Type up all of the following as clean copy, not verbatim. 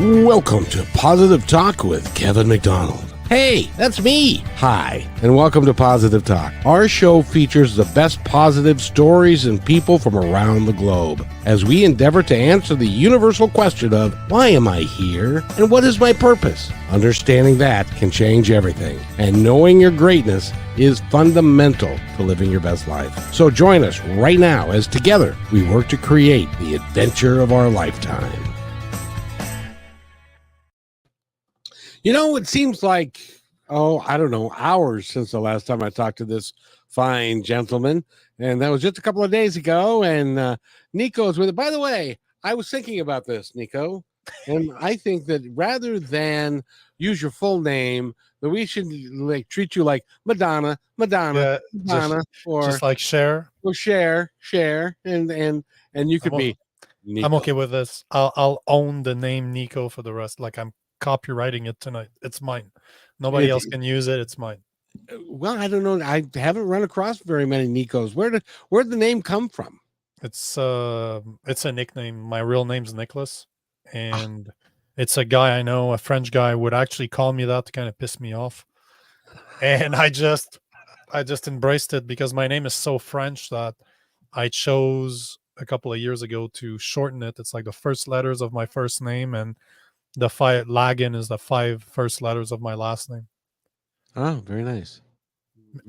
Welcome to Positive Talk with Kevin McDonald. Hey, that's me. Hi, and welcome to Positive Talk. Our show features the best positive stories and people from around the globe as we endeavor to answer the universal question of why am I here and what is my purpose? Understanding that can change everything, and knowing your greatness is fundamental to living your best life. So join us right now as together we work to create the adventure of our lifetime. You know, it seems like, hours since the last time I talked to this fine gentleman. And that was just a couple of days ago. And Nico's with it. By the way, I was thinking about this, Nico. And I think that rather than use your full name, that we should treat you like Madonna, Yeah, or just like Cher. Or Cher, and you could be Nico. I'm okay with this. I'll own the name Nico for the rest. Like I'm copywriting it tonight. It's mine. Nobody else can use it. It's mine. Well, I don't know. I haven't run across very many Nikos. Where'd the name come from? It's a nickname. My real name's Nicholas, and it's a guy I know, a French guy, would actually call me that to kind of piss me off, and I just embraced it because my name is so French that I chose a couple of years ago to shorten it. It's like the first letters of my first name, and the Lagan is the 5 first letters of my last name. Oh, very nice.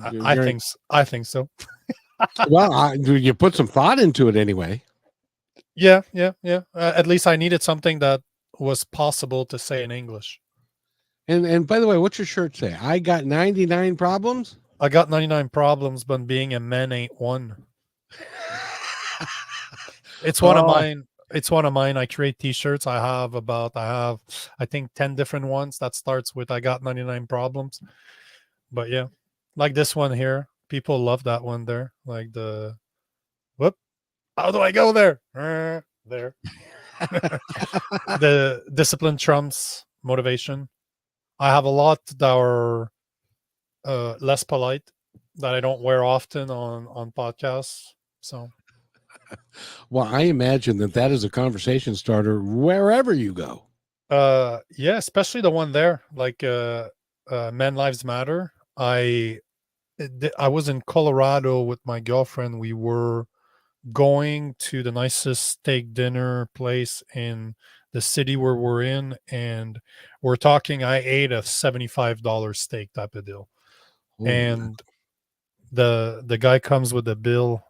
I think so. Well, you put some thought into it anyway. Yeah. At least I needed something that was possible to say in English. And by the way, what's your shirt say? I got 99 problems. I got 99 problems, but being a man ain't one. It's one of mine. It's one of mine. I create t-shirts. I have I think 10 different ones that starts with I got 99 problems. But yeah, like this one here, people love that one there. Like how do I go there? There. The discipline trumps motivation. I have a lot that are less polite that I don't wear often on podcasts. So well, I imagine that is a conversation starter wherever you go. Yeah, especially the one there, like Men Lives Matter. I was in Colorado with my girlfriend. We were going to the nicest steak dinner place in the city where we're in, and we're talking, I ate a $75 steak type of deal. Oh, and the guy comes with the bill.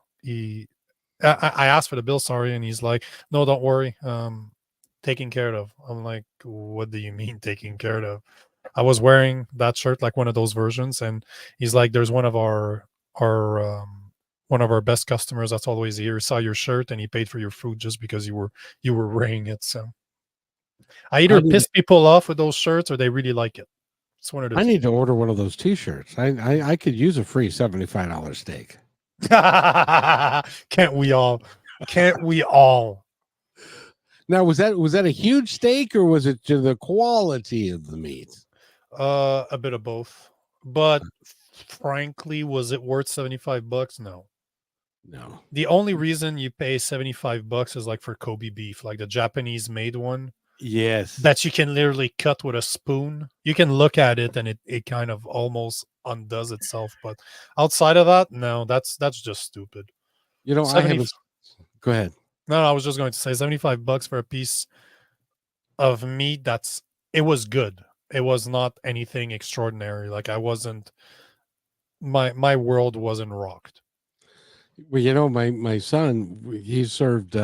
I asked for the bill, sorry, and he's like, no, don't worry, taken care of. I'm like, what do you mean taken care of? I was wearing that shirt, like one of those versions, and he's like, there's one of our best customers that's always here, saw your shirt and he paid for your food just because you were wearing it. So I either piss people off with those shirts or they really like it. It's one of those. I need to order one of those t-shirts. I could use a free $75 steak. Can't we all? Now, was that a huge steak, or was it to the quality of the meat? A bit of both. But frankly, was it worth $75? No. The only reason you pay $75 is like for Kobe beef, like the Japanese made one. Yes. That you can literally cut with a spoon. You can look at it and it kind of almost undoes itself. But outside of that, no, that's just stupid. You know, go ahead. No, I was just going to say $75 for a piece of meat. It was good. It was not anything extraordinary. Like I wasn't, my world wasn't rocked. Well, you know, my son, he served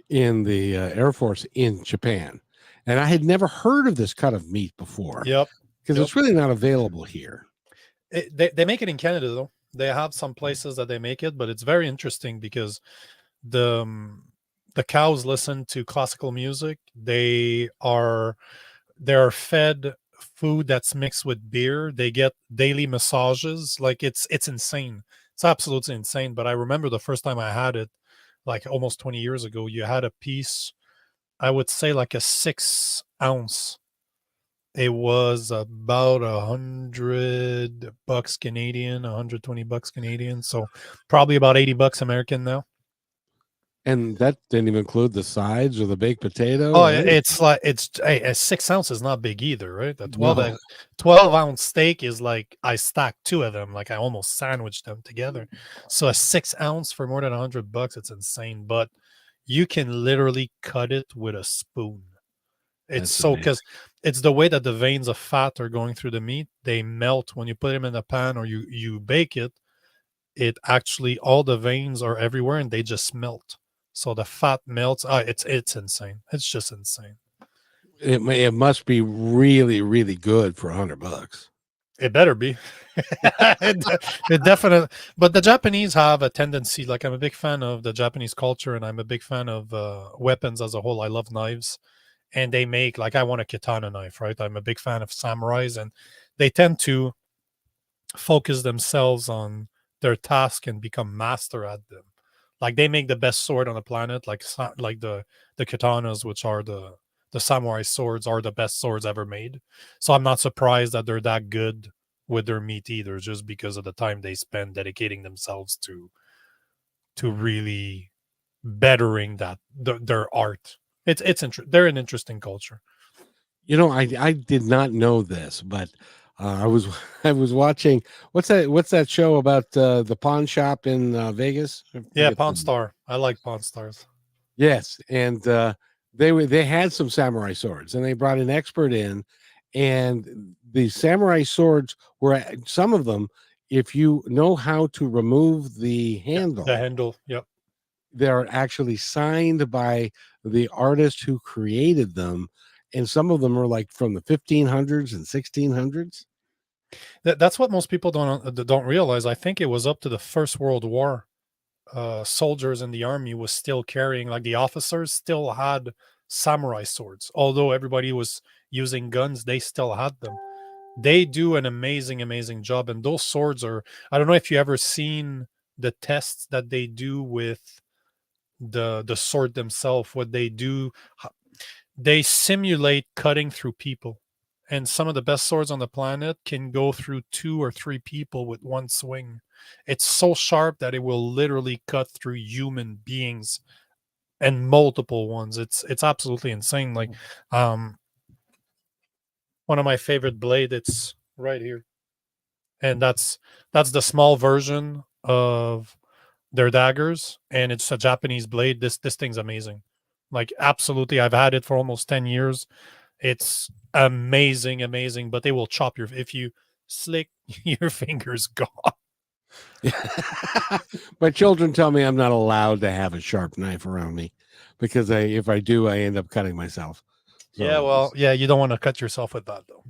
in the Air Force in Japan, and I had never heard of this cut of meat before. Yep. Because it's really not available here. They make it in Canada though. They have some places that they make it, but it's very interesting because the cows listen to classical music. They're fed food that's mixed with beer. They get daily massages. Like it's insane. It's absolutely insane. But I remember the first time I had it, like almost 20 years ago, you had a piece, I would say like a 6 ounce. It was about $100 Canadian, $120 Canadian. So probably about $80 American now. And that didn't even include the sides or the baked potato Oh, or anything. it's like hey, a 6 ounce is not big either, right? A No, 12 ounce steak is like I stacked two of them, like I almost sandwiched them together. So a 6 ounce for more than $100, it's insane. But you can literally cut it with a spoon. It's that's so amazing. because it's the way that the veins of fat are going through the meat. They melt when you put them in the pan or you bake it. It actually all the veins are everywhere and they just melt. So the fat melts. It's insane. It's just insane. It must be really, really good for $100. It better be. it definitely. But the Japanese have a tendency. Like I'm a big fan of the Japanese culture, and I'm a big fan of weapons as a whole. I love knives, and they make like I want a katana knife, right? I'm a big fan of samurais, and they tend to focus themselves on their task and become master at them. Like they make the best sword on the planet, like the katanas, which are the samurai swords, are the best swords ever made. So I'm not surprised that they're that good with their meat either, just because of the time they spend dedicating themselves to really bettering their art. They're an interesting culture. I did not know this, but I was I was watching what's that show about the pawn shop in Vegas? I Yeah, forget Pawn the Star. I like Pawn Stars. Yes, and they had some samurai swords, and they brought an expert in, and the samurai swords were some of them. If you know how to remove the Yeah, the handle, handle. Yep. they're actually signed by the artist who created them, and some of them are like from the 1500s and 1600s. That's what most people don't realize. I think it was up to the First World War. Soldiers in the army was still carrying, like the officers still had samurai swords. Although everybody was using guns, they still had them. They do an amazing, amazing job. And those swords are, I don't know if you ever seen the tests that they do with the sword themselves, what they do. They simulate cutting through people. And some of the best swords on the planet can go through two or three people with one swing. It's so sharp that it will literally cut through human beings and multiple ones. It's absolutely insane. Like um one of my favorite blade, it's right here. And that's the small version of their daggers, and it's a Japanese blade. This thing's amazing. Like absolutely, I've had it for almost 10 years. It's amazing, amazing, but they will chop your if you slick your fingers gone. My children tell me I'm not allowed to have a sharp knife around me because if I do, I end up cutting myself. Yeah, So well, yeah, you don't want to cut yourself with that though.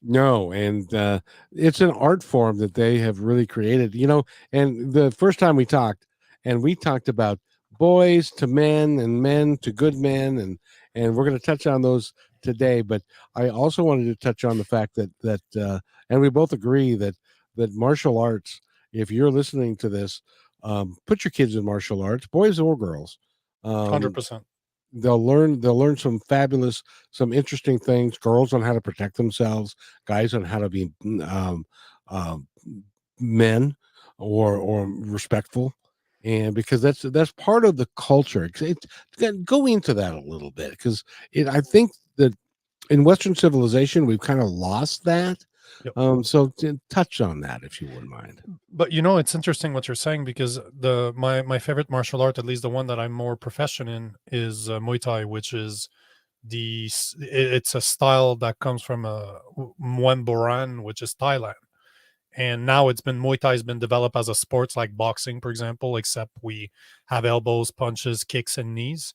no, and it's an art form that they have really created. And the first time we talked, and we talked about boys to men and men to good men, and we're going to touch on those today. But I also wanted to touch on the fact and we both agree that martial arts. If you're listening to this, put your kids in martial arts, boys or girls. Um, 100%. they'll learn some interesting things, girls on how to protect themselves, guys on how to be um, men or respectful, and because that's part of the culture. Go into that a little bit, because I think that in Western civilization we've kind of lost that. Yep. So touch on that if you wouldn't mind. But it's interesting what you're saying, because my favorite martial art, at least the one that I'm more proficient in, is Muay Thai, which is it's a style that comes from Muay Boran, which is Thailand. And now Muay Thai has been developed as a sports like boxing, for example, except we have elbows, punches, kicks, and knees.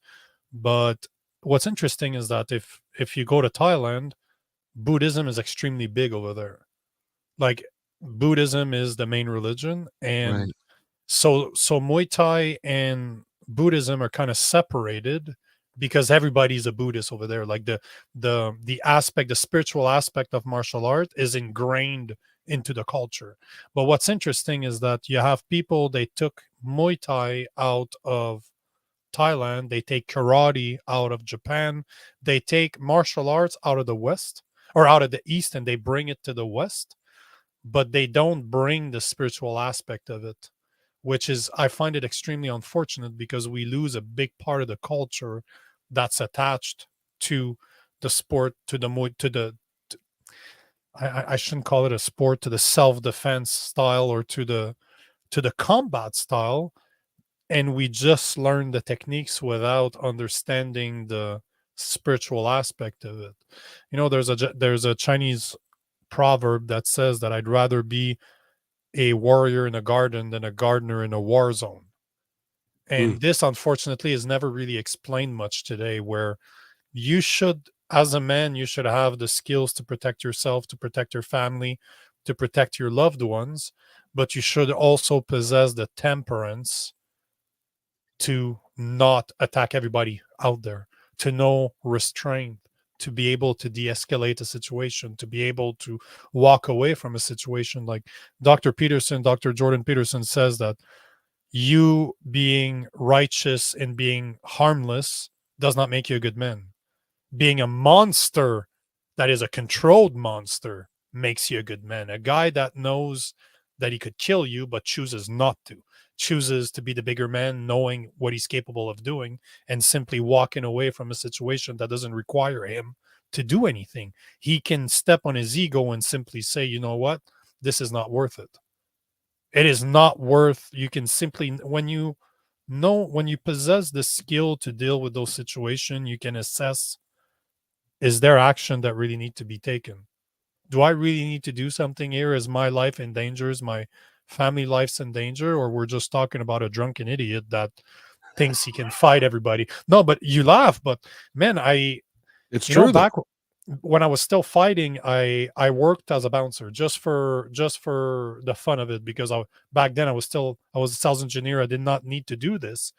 But what's interesting is that if you go to Thailand, Buddhism is extremely big over there. Like Buddhism is the main religion, and Right. so Muay Thai and Buddhism are kind of separated because everybody's a Buddhist over there. Like the spiritual aspect of martial art is ingrained into the culture. But what's interesting is that you have people, they took Muay Thai out of Thailand, they take karate out of Japan, they take martial arts out of the West or out of the East, and they bring it to the West, but they don't bring the spiritual aspect of it, which is, I find it extremely unfortunate because we lose a big part of the culture that's attached to the sport, to the I shouldn't call it a sport, to the self-defense style or to the combat style, and we just learn the techniques without understanding the spiritual aspect of it. You know, there's a Chinese proverb that says that I'd rather be a warrior in a garden than a gardener in a war zone. Mm. And this, unfortunately, is never really explained much today, where you should, as a man, you should have the skills to protect yourself, to protect your family, to protect your loved ones, but you should also possess the temperance to not attack everybody out there, to know restraint, to be able to de-escalate a situation, to be able to walk away from a situation. Like Dr. Jordan Peterson says that you being righteous and being harmless does not make you a good man. Being a monster that is a controlled monster makes you a good man. A guy that knows that he could kill you but chooses not to, chooses to be the bigger man, knowing what he's capable of doing, and simply walking away from a situation that doesn't require him to do anything. He can step on his ego and simply say, you know what, this is not worth it. It is not worth. You can simply, when you know, when you possess the skill to deal with those situations, you can assess, is there action that really need to be taken? Do I really need to do something here? Is my life in danger? Is my family life's in danger? Or we're just talking about a drunken idiot that thinks he can fight everybody? No, but you laugh. But man, It's you know, true, though. back when I was still fighting, I worked as a bouncer just for the fun of it, because back then I was a sales engineer. I did not need to do this,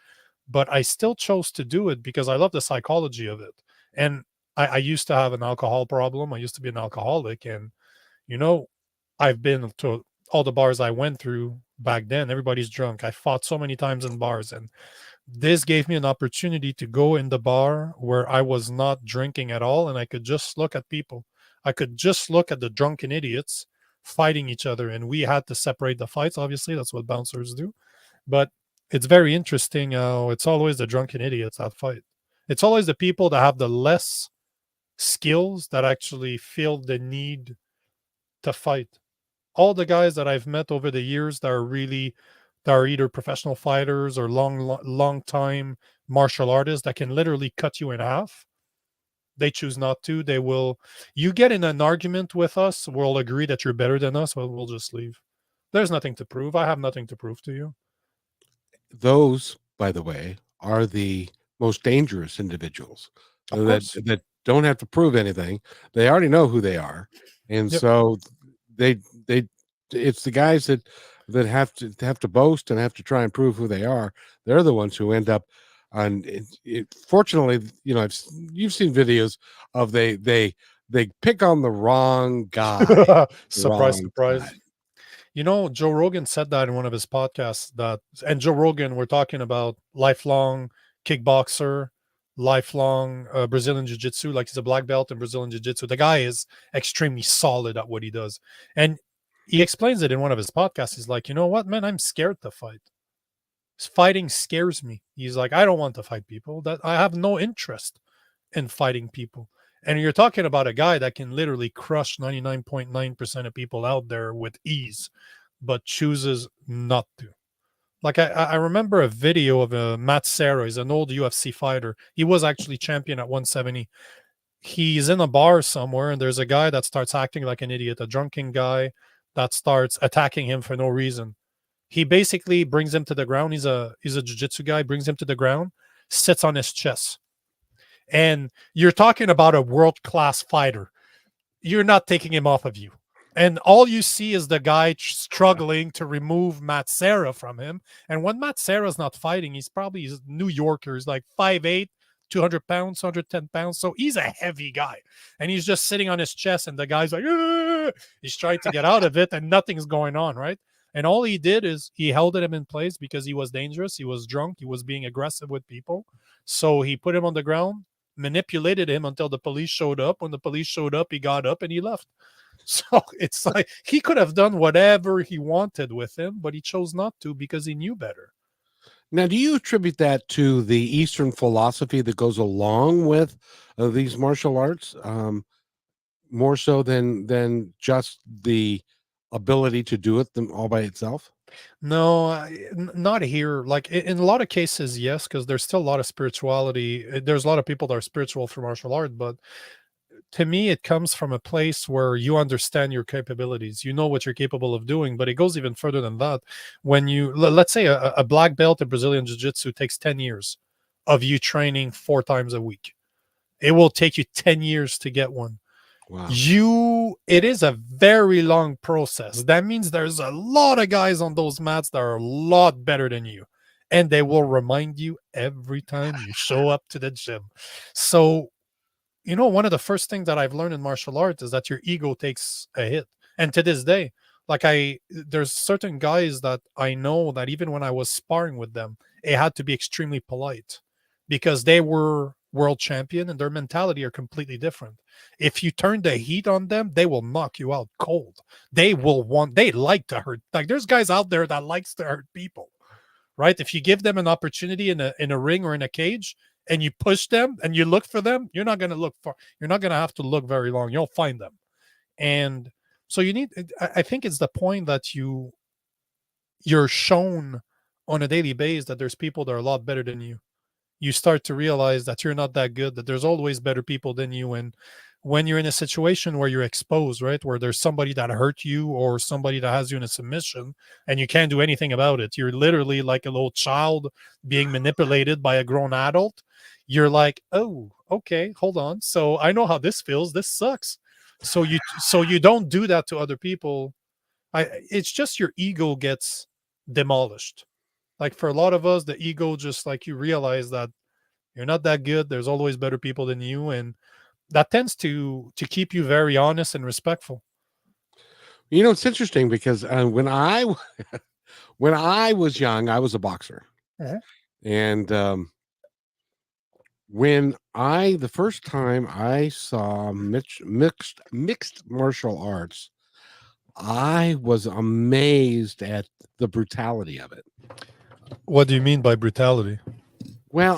but I still chose to do it because I love the psychology of it. And I used to have an alcohol problem. I used to be an alcoholic, and you know, I've been to all the bars I went through back then. Everybody's drunk. I fought so many times in bars, and this gave me an opportunity to go in the bar where I was not drinking at all, and I could just look at people. I could just look at the drunken idiots fighting each other, and we had to separate the fights. Obviously, that's what bouncers do. But it's very interesting how it's always the drunken idiots that fight. It's always the people that have the less skills that actually feel the need to fight. All the guys that I've met over the years that are either professional fighters or long time martial artists that can literally cut you in half, they choose not to. They will, you get in an argument with us, we'll agree that you're better than us, well, we'll just leave. There's nothing to prove. I have nothing to prove to you. Those, by the way, are the most dangerous individuals Of that course. don't have to prove anything. They already know who they are, and Yep. so they it's the guys that have to boast and have to try and prove who they are. They're the ones who end up on fortunately, you know, you've seen videos of they pick on the wrong guy, the Surprise, wrong surprise. time. You know, Joe Rogan said that in one of his podcasts, that, and Joe Rogan, we're talking about lifelong kickboxer, lifelong Brazilian jiu-jitsu, like he's a black belt in Brazilian jiu-jitsu. The guy is extremely solid at what he does. And he explains it in one of his podcasts. He's like, you know what, man, I'm scared to fight. Fighting scares me. He's like, I don't want to fight people. That I have no interest in fighting people. And you're talking about a guy that can literally crush 99.9% of people out there with ease, but chooses not to. Like I remember a video of Matt Serra. He's an old UFC fighter. He was actually champion at 170. He's in a bar somewhere, and there's a guy that starts acting like an idiot, a drunken guy that starts attacking him for no reason. He basically brings him to the ground. He's a jiu-jitsu guy, brings him to the ground, sits on his chest. And you're talking about a world-class fighter. You're not taking him off of you. And all you see is the guy struggling to remove Matt Serra from him. And when Matt Serra's not fighting, he's New Yorker. He's like 5'8", 200 pounds, 110 pounds. So he's a heavy guy. And he's just sitting on his chest, and the guy's like, "Aah!" He's trying to get out of it, and nothing's going on, right? And all he did is he held him in place because he was dangerous. He was drunk. He was being aggressive with people. So he put him on the ground, manipulated him until the police showed up. When the police showed up, he got up and he left. So it's like he could have done whatever he wanted with him, but he chose not to because he knew better. Now, do you attribute that to the Eastern philosophy that goes along with these martial arts, more so than just the ability to do it them all by itself? No, not here. Like in a lot of cases, yes, because there's still a lot of spirituality. There's a lot of people that are spiritual through martial art, but to me, it comes from a place where you understand your capabilities. You know what you're capable of doing, but it goes even further than that. When you let's say a black belt in Brazilian Jiu-Jitsu takes 10 years of you training 4 times a week. It will take you 10 years to get one. Wow. It is a very long process. That means there's a lot of guys on those mats that are a lot better than you, and they will remind you every time you show up to the gym. So one of the first things that I've learned in martial arts is that your ego takes a hit. And to this day, like there's certain guys that I know that even when I was sparring with them, it had to be extremely polite because they were world champion and their mentality are completely different. If you turn the heat on them, they will knock you out cold. They like to hurt. Like there's guys out there that likes to hurt people, right? If you give them an opportunity in a ring or in a cage and you push them and you look for them, you're not going to look far. You're not going to have to look very long. You'll find them. And so I think it's the point that you're shown on a daily basis that there's people that are a lot better than you. You start to realize that you're not that good, that there's always better people than you. And when you're in a situation where you're exposed, right, where there's somebody that hurt you or somebody that has you in a submission and you can't do anything about it, you're literally like a little child being manipulated by a grown adult. You're like, oh, okay, hold on. So I know how this feels. This sucks. So you don't do that to other people. It's just your ego gets demolished. Like for a lot of us, the ego just like you realize that you're not that good. There's always better people than you, and that tends to keep you very honest and respectful. It's interesting because when I was young, I was a boxer, Mhm. and when the first time I saw mixed martial arts, I was amazed at the brutality of it. What do you mean by brutality? Well,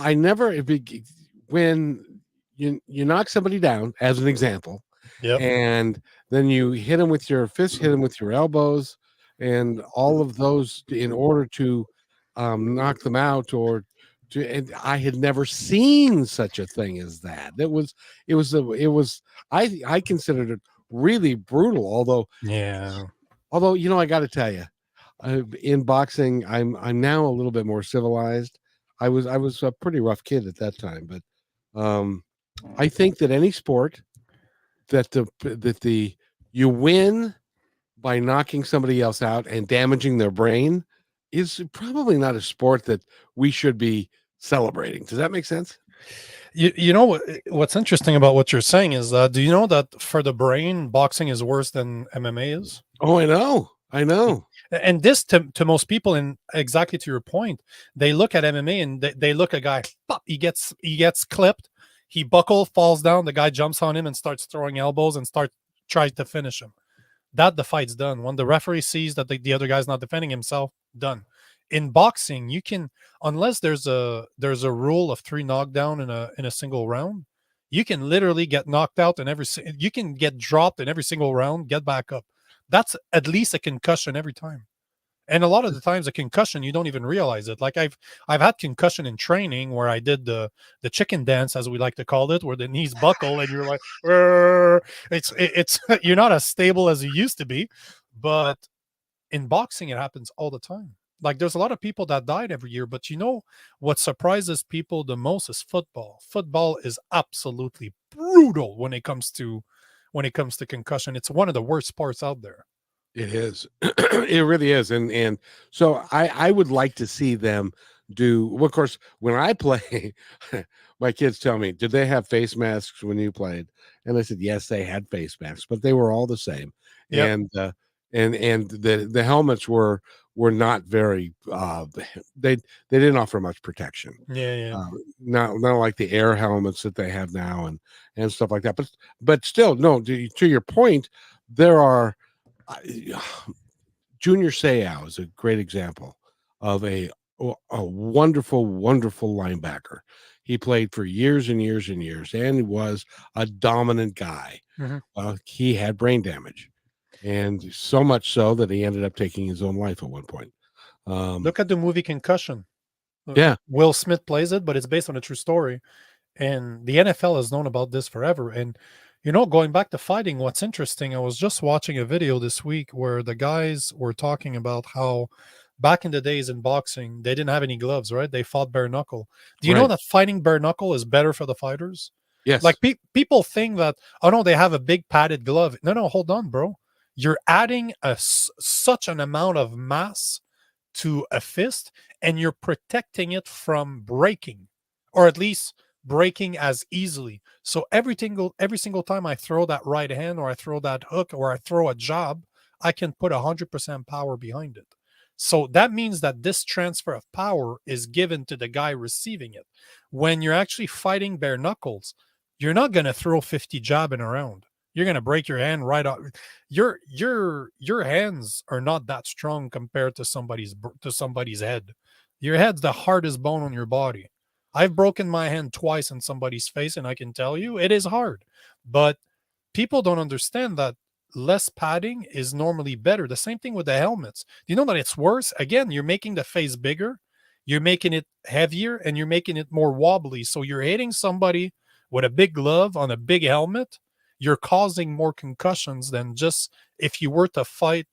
when you knock somebody down, as an example, Yep. and then you hit them with your fists, hit them with your elbows, and all of those in order to knock them out, and I had never seen such a thing as that. I considered it really brutal. Yeah. Although I got to tell you, in boxing, I'm now a little bit more civilized. I was a pretty rough kid at that time, but I think that any sport that you win by knocking somebody else out and damaging their brain is probably not a sport that we should be celebrating. Does that make sense? You know what's interesting about what you're saying is that do you know that for the brain, boxing is worse than MMA is? Oh, I know. And this to most people, and exactly to your point, they look at MMA and they look at a guy, pop, he gets clipped, he falls down, the guy jumps on him and starts throwing elbows and tries to finish him. That the fight's done. When the referee sees that the other guy's not defending himself, done. In boxing, you can, unless there's a rule of 3 knockdown in a single round, you can literally get knocked out you can get dropped in every single round, get back up. That's at least a concussion every time. And a lot of the times a concussion, you don't even realize it. Like I've had concussion in training where I did the chicken dance, as we like to call it, where the knees buckle and you're like, "Rrr." It's you're not as stable as you used to be. But in boxing, it happens all the time. Like there's a lot of people that died every year, but what surprises people the most is football. Football is absolutely brutal when it comes to concussion. It's one of the worst sports out there. It is. It really is. And so I would like to see them do, well, of course, when I play, my kids tell me, did they have face masks when you played? And I said, yes, they had face masks, but they were all the same. Yep. And the helmets were not very they didn't offer much protection. Yeah, yeah. Not like the air helmets that they have now and stuff like that. But still, no, to your point, there are I- Junior Seau is a great example of a wonderful, wonderful linebacker. He played for years and years and years, and was a dominant guy. Mhm. He had brain damage, and so much so that he ended up taking his own life at one point. Um, Look at the movie Concussion. yeah, Will Smith plays it, but it's based on a true story. And the NFL has known about this forever. And, going back to fighting, what's interesting, I was just watching a video this week where the guys were talking about how back in the days in boxing, they didn't have any gloves, right? They fought bare knuckle. Do you know right. that fighting bare knuckle is better for the fighters? Yes, Like people think that, oh no, they have a big padded glove. No, no, hold on, bro. You're adding such an amount of mass to a fist, and you're protecting it from breaking, or at least breaking as easily. So every single time I throw that right hand, or I throw that hook, or I throw a jab, I can put 100% power behind it. So that means that this transfer of power is given to the guy receiving it. When you're actually fighting bare knuckles, you're not going to throw 50 jabbing around. You're going to break your hand right off. Your hands are not that strong compared to somebody's head. Your head's the hardest bone on your body. I've broken my hand twice in somebody's face, and I can tell you it is hard. But people don't understand that less padding is normally better. The same thing with the helmets. Do you know that it's worse? Again, you're making the face bigger, you're making it heavier, and you're making it more wobbly. So you're hitting somebody with a big glove on a big helmet. You're causing more concussions than just if you were to fight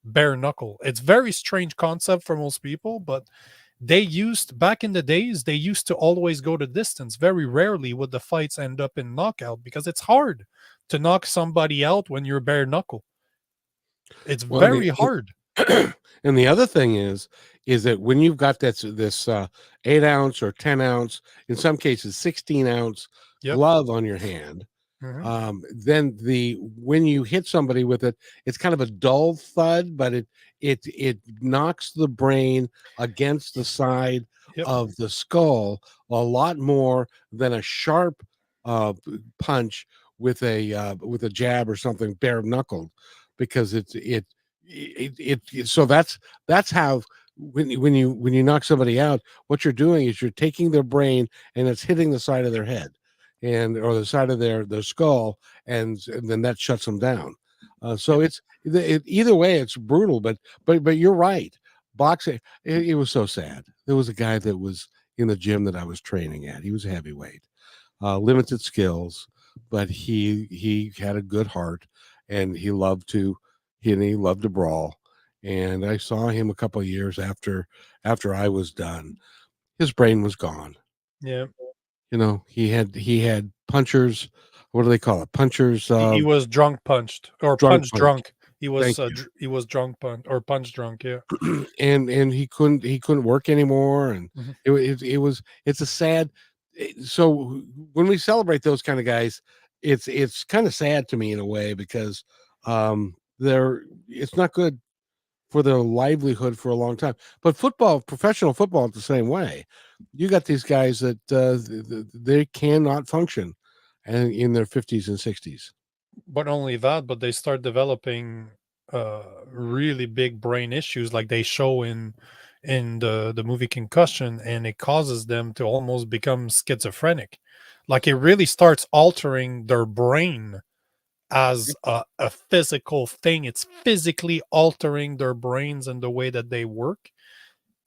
bare knuckle. It's very strange concept for most people, but back in the days, they used to always go the distance. Very rarely would the fights end up in knockout because it's hard to knock somebody out when you're bare knuckle. It's well, very hard. and the other thing is that when you've got this 8 ounce or 10 ounce, in some cases 16 ounce Yep. glove on your hand, Hmm. then when you hit somebody with it, it's kind of a dull thud, but it knocks the brain against the side Yep. of the skull a lot more than a sharp punch with a jab or something bare knuckled, because so that's how when you knock somebody out, what you're doing is you're taking their brain and it's hitting the side of their head, or the side of their skull, and then that shuts them down. So Yep. either way, it's brutal. But you're right. Boxing, it was so sad. There was a guy that was in the gym that I was training at. He was a heavyweight, limited skills, but he had a good heart, and he loved to brawl. And I saw him a couple of years after I was done. His brain was gone. Yeah. He had punchers. What do they call it? Punchers. He was drunk punched, or Drunk punch punch. drunk. He was Thank you. he was drunk punch or punch drunk. Yeah. And he couldn't work anymore, and Mhm. it's a sad. So when we celebrate those kind of guys, it's kind of sad to me in a way, because they're it's not good for their livelihood for a long time. But professional football, the same way. You got these guys that they cannot function, and in their 50s and 60s. But not only that, but they start developing really big brain issues, like they show in the movie Concussion, and it causes them to almost become schizophrenic. Like it really starts altering their brain as a physical thing. It's physically altering their brains and the way that they work,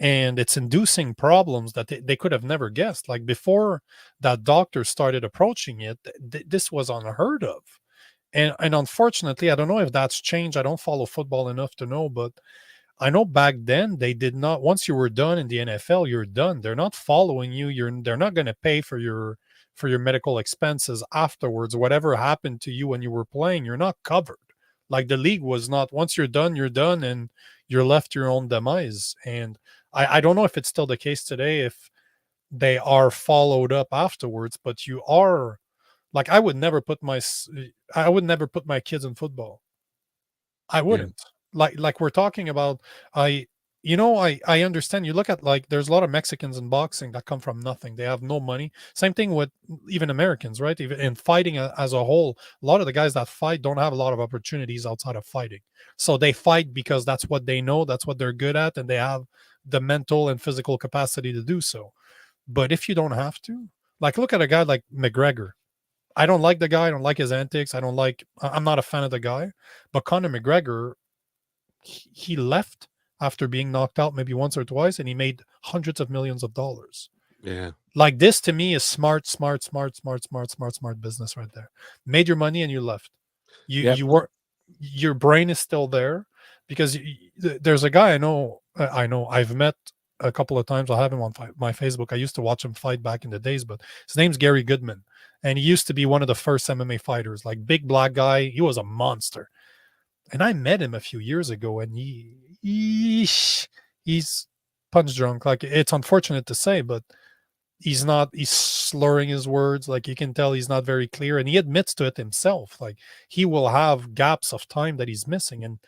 and it's inducing problems that they could have never guessed. Like before that doctor started approaching it, this was unheard of. And unfortunately, I don't know if that's changed. I don't follow football enough to know, but I know back then they did not. Once you were done in the NFL, you're done. They're not following you. They're not going to pay for your medical expenses afterwards. Whatever happened to you when you were playing, you're not covered. Like the league was not. Once you're done, and you're left to your own demise. And I don't know if it's still the case today, if they are followed up afterwards, but you are, like, I would never put my kids in football. I Yeah. wouldn't. Like we're talking about, I I understand. You look at, like, there's a lot of Mexicans in boxing that come from nothing. They have no money. Same thing with even Americans, right? Even in fighting as a whole, a lot of the guys that fight don't have a lot of opportunities outside of fighting. So they fight because that's what they know, that's what they're good at, and they have the mental and physical capacity to do so. But if you don't have to, like, look at a guy like McGregor. I don't like the guy. I don't like his antics. I'm not a fan of the guy. But Conor McGregor, he left after being knocked out maybe once or twice, and he made hundreds of millions of dollars. Yeah. Like, this to me is smart business right there. Made your money and you left. Yep. You were Your brain is still there, because there's a guy I know I've met a couple of times. I have him on my Facebook. I used to watch him fight back in the days, but his name's Gary Goodman, and he used to be one of the first MMA fighters. Like, big black guy, he was a monster. And I met him a few years ago, and he's punch drunk. Like, it's unfortunate to say, but he's slurring his words. Like, you can tell he's not very clear, and he admits to it himself. Like, he will have gaps of time that he's missing, and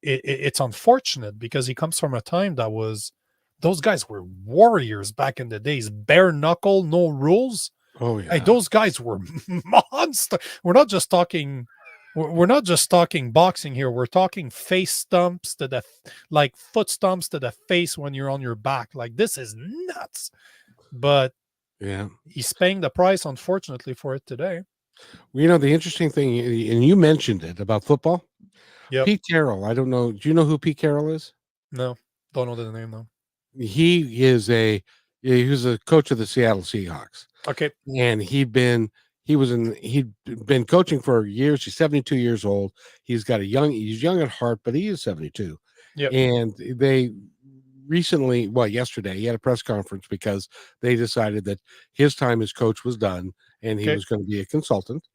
it's unfortunate, because he comes from a time that was, those guys were warriors back in the days, bare knuckle, no rules. Oh Hey, yeah. those guys were monster. We're not just talking boxing here. We're talking face stumps to the like foot stumps to the face when you're on your back. Like, this is nuts. But Yeah. he's paying the price, unfortunately, for it today. Well, the interesting thing, and you mentioned it about football. Yep. Pete Carroll. I don't know. Do you know who Pete Carroll is? No, don't know the name though. He was a coach of the Seattle Seahawks, Okay. and he'd been coaching for years. He's 72 years old. He's young at heart, but he is 72. Yep. And they recently, well, yesterday, he had a press conference because they decided that his time as coach was done and he Okay. was going to be a consultant.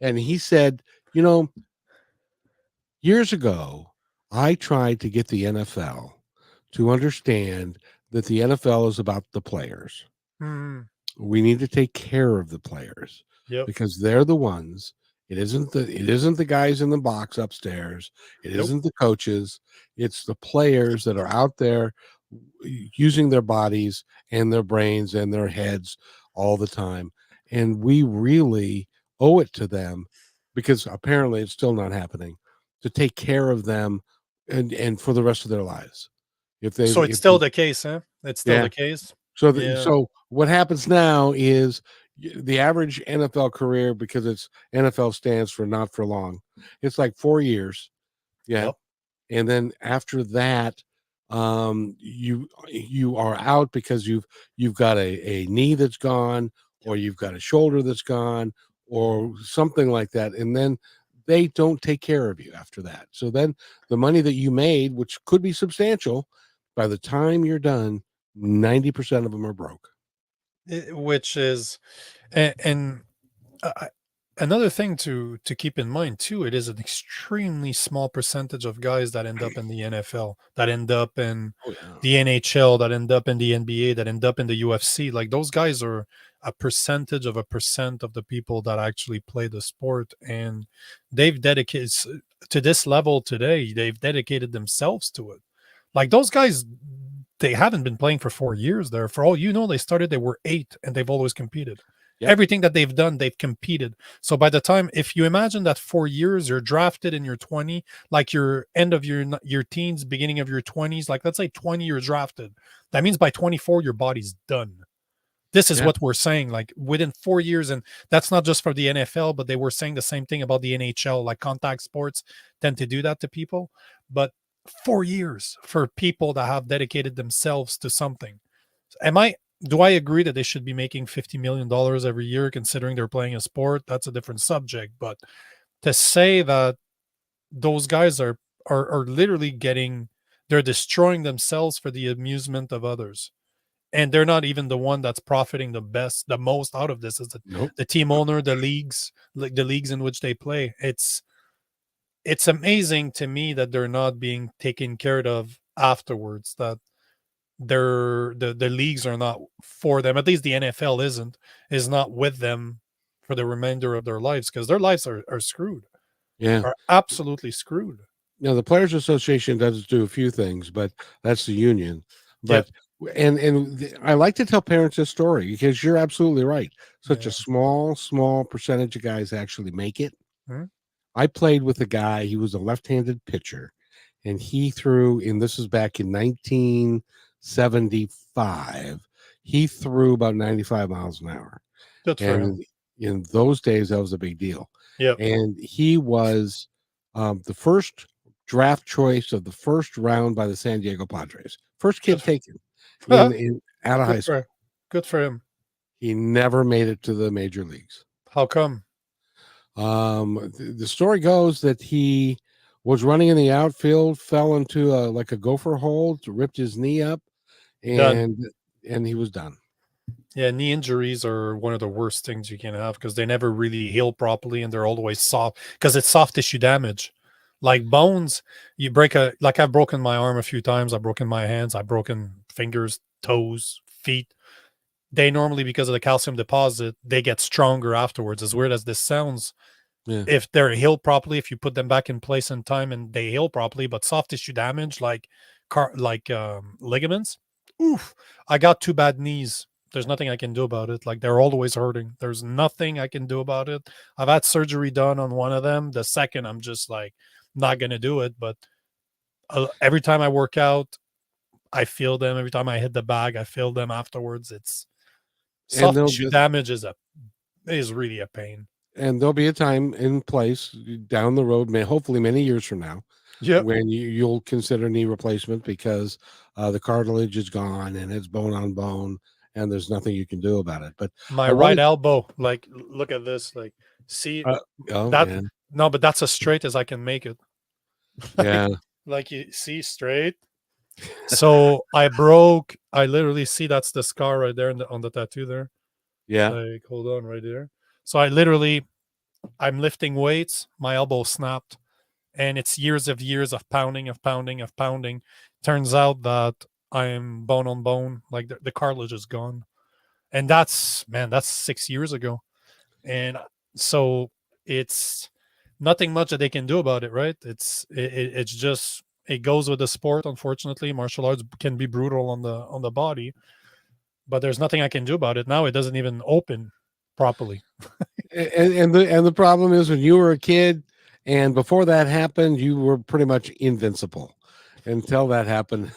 And he said, years ago, I tried to get the NFL to understand that the NFL is about the players. Mm, We need to take care of the players yep. because they're the ones. It isn't the guys in the box upstairs. It Nope. isn't the coaches. It's the players that are out there using their bodies and their brains and their heads all the time. And we really owe it to them, because apparently it's still not happening, to take care of them and for the rest of their lives. So it's still the case, huh? It's still Yeah. the case. So Yeah. so what happens now is the average NFL career, because it's NFL stands for not for long. It's like 4 years. Yeah. Yep. And then after that, you are out because you've got a knee that's gone, or you've got a shoulder that's gone, or something like that. And then they don't take care of you after that. So then the money that you made, which could be substantial, by the time you're done, 90% of them are broke. Which is, and uh, another thing to keep in mind too, it is an extremely small percentage of guys that end up in the NFL, that end up in Oh yeah. the NHL, that end up in the NBA, that end up in the UFC. Like, those guys are a percentage of a percent of the people that actually play the sport, and they've dedicated to this level today. They've dedicated themselves to it. Like, those guys, they haven't been playing for 4 years there. For all you know, they were 8, and they've always competed. Yep. Everything that they've done, they've competed. So by the time, if you imagine that 4 years, you're drafted in your 20, like your end of your teens, beginning of your 20s, like let's say 20, you're drafted. That means by 24, your body's done. This is Yeah. what we're saying, like within 4 years. And that's not just for the NFL, but they were saying the same thing about the NHL. Like, contact sports tend to do that to people. But 4 years for people that have dedicated themselves to something. Do I agree that they should be making $50 million every year considering they're playing a sport? That's a different subject. But to say that those guys are literally they're destroying themselves for the amusement of others. And they're not even the one that's profiting the most out of this, is Nope. the team owner, the leagues, like the leagues in which they play. It's amazing to me that they're not being taken care of afterwards, that the leagues are not for them. At least the NFL is not with them for the remainder of their lives, because their lives are screwed, Yeah. are absolutely screwed. The Players Association does do a few things, but that's the union. Yep. But I like to tell parents this story because you're absolutely right. Such a Yeah. small percentage of guys actually make it. Hmm? I played with a guy. He was a left-handed pitcher, and he threw. And this is back in 1975. He threw about 95 miles an hour, Good for him. and in those days, that was a big deal. Yep. And he was the first draft choice of the first round by the San Diego Padres. First Good kid for, taken in out of high school. good for him. He never made it to the major leagues. How come? The story goes that he was running in the outfield, fell into like a gopher hole, ripped his knee up, Done. and he was done. Yeah, knee injuries are one of the worst things you can have because they never really heal properly and they're always soft because it's soft tissue damage. Like bones, you break like I've broken my arm a few times, I've broken my hands, I've broken fingers, toes, feet. They normally, because of the calcium deposit, they get stronger afterwards. As weird as this sounds, Yeah. if they're healed properly, if you put them back in place in time and they heal properly, but soft tissue damage like ligaments, oof, I got two bad knees. There's nothing I can do about it. Like they're always hurting. There's nothing I can do about it. I've had surgery done on one of them. The second, I'm just like not gonna do it. But every time I work out, I feel them. Every time I hit the bag, I feel them afterwards. It's And soft tissue damage is really a pain. And there'll be a time in place down the road, hopefully many years from now, Yep. when you'll consider knee replacement because the cartilage is gone and it's bone on bone, and there's nothing you can do about it. But My I right wanted, elbow, like look at this, like see oh that man, no, but that's as straight as I can make it. like yeah, like you see straight. So I literally see that's the scar right there on the tattoo there. yeah. Like hold on right there. So I'm lifting weights, my elbow snapped, and it's years of pounding, of pounding, of pounding. Turns out that I'm bone on bone, like the cartilage is gone. And that's 6 years ago. And so it's nothing much that they can do about it, right? It's just it goes with the sport. Unfortunately, martial arts can be brutal on the body, but there's nothing I can do about it now. It doesn't even open properly. And the problem is when you were a kid and before that happened, you were pretty much invincible until that happened.